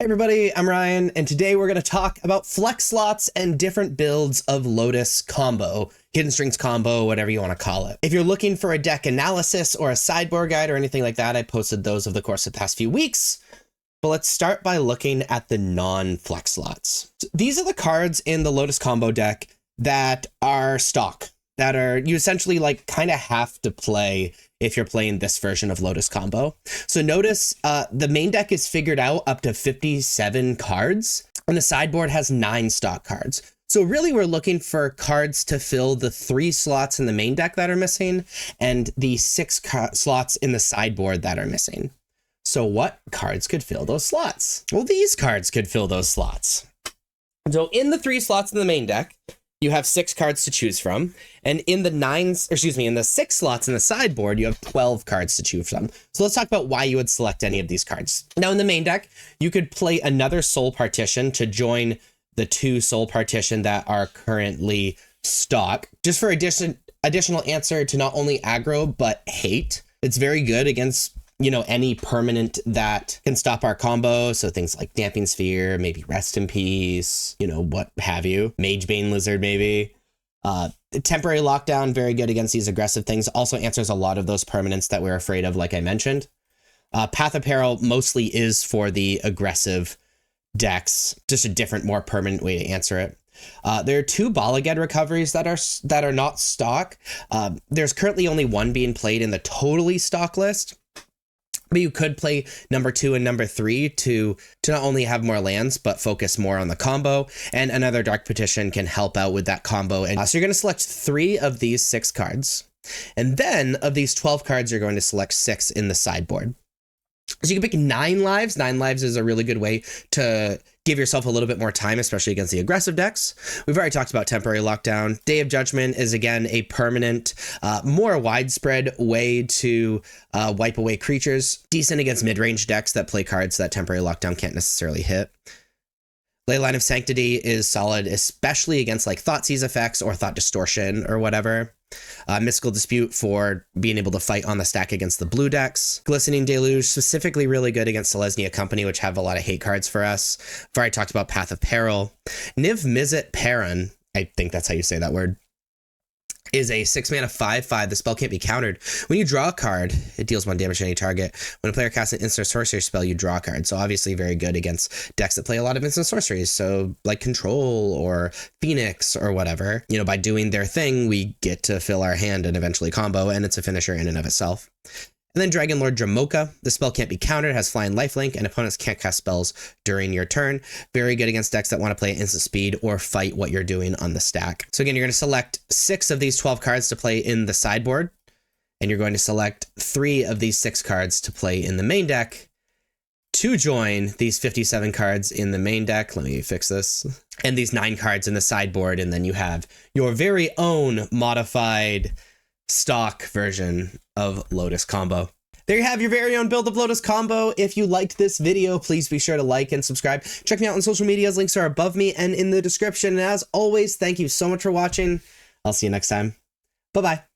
Hey everybody, I'm Ryan, and today we're going to talk about flex slots and different builds of Lotus Combo, Hidden Strings Combo, whatever you want to call it. If you're looking for a deck analysis or a sideboard guide or anything like that, I posted those over the course of the past few weeks. But let's start by looking at the non-flex slots. So these are the cards in the Lotus Combo deck that are stock, that are you essentially like kind of have to play if you're playing this version of Lotus Combo. So notice the main deck is figured out up to 57 cards, and the sideboard has 9 stock cards. So really we're looking for cards to fill the 3 slots in the main deck that are missing and the 6 slots in the sideboard that are missing. So what cards could fill those slots? Well, these cards could fill those slots. So in the 3 slots in the main deck, you have 6 cards to choose from, and in the 6 slots in the sideboard, you have 12 cards to choose from. So let's talk about why you would select any of these cards. Now in the main deck, you could play another soul partition to join the 2 soul partition that are currently stock, just for additional answer to not only aggro, but hate. It's very good against any permanent that can stop our combo. So things like Damping Sphere, maybe Rest in Peace, what have you. Magebane Lizard, maybe. Temporary Lockdown, very good against these aggressive things. Also answers a lot of those permanents that we're afraid of, like I mentioned. Path of Peril mostly is for the aggressive decks, just a different, more permanent way to answer it. There are 2 Balaged recoveries that are not stock. There's currently only 1 being played in the totally stock list. But you could play number 2 and number 3 to not only have more lands, but focus more on the combo. And another Dark Petition can help out with that combo. And so you're going to select 3 of these 6 cards. And then of these 12 cards, you're going to select 6 in the sideboard. So you can pick 9 lives. 9 lives is a really good way to give yourself a little bit more time, especially against the aggressive decks. We've already talked about Temporary Lockdown. Day of Judgment is, again, a permanent, more widespread way to wipe away creatures. Decent against mid-range decks that play cards that Temporary Lockdown can't necessarily hit. Leyline of Sanctity is solid, especially against like Thoughtseize effects or Thought Distortion or whatever. Mystical Dispute for being able to fight on the stack against the blue decks. Glistening Deluge, specifically really good against Selesnya Company, which have a lot of hate cards for us. I've already talked about Path of Peril. Niv Mizzet Perrin, I think that's how you say that word, is a 6-mana 5/5. The spell can't be countered. When you draw a card, it deals 1 damage to any target. When a player casts an instant sorcery spell, you draw a card. So obviously very good against decks that play a lot of instant sorceries. So like Control or Phoenix or whatever. By doing their thing, we get to fill our hand and eventually combo, and it's a finisher in and of itself. And then Dragon Lord Jamoka. The spell can't be countered, has flying lifelink, and opponents can't cast spells during your turn. Very good against decks that want to play at instant speed or fight what you're doing on the stack. So again, you're going to select 6 of these 12 cards to play in the sideboard, and you're going to select 3 of these 6 cards to play in the main deck to join these 57 cards in the main deck. Let me fix this. And these 9 cards in the sideboard, and then you have your very own modified stock version of Lotus Combo. There you have your very own build of Lotus Combo. If you liked this video, please be sure to like and subscribe. Check me out on social medias. Links are above me and in the description. And as always, thank you so much for watching. I'll see you next time. Bye-bye.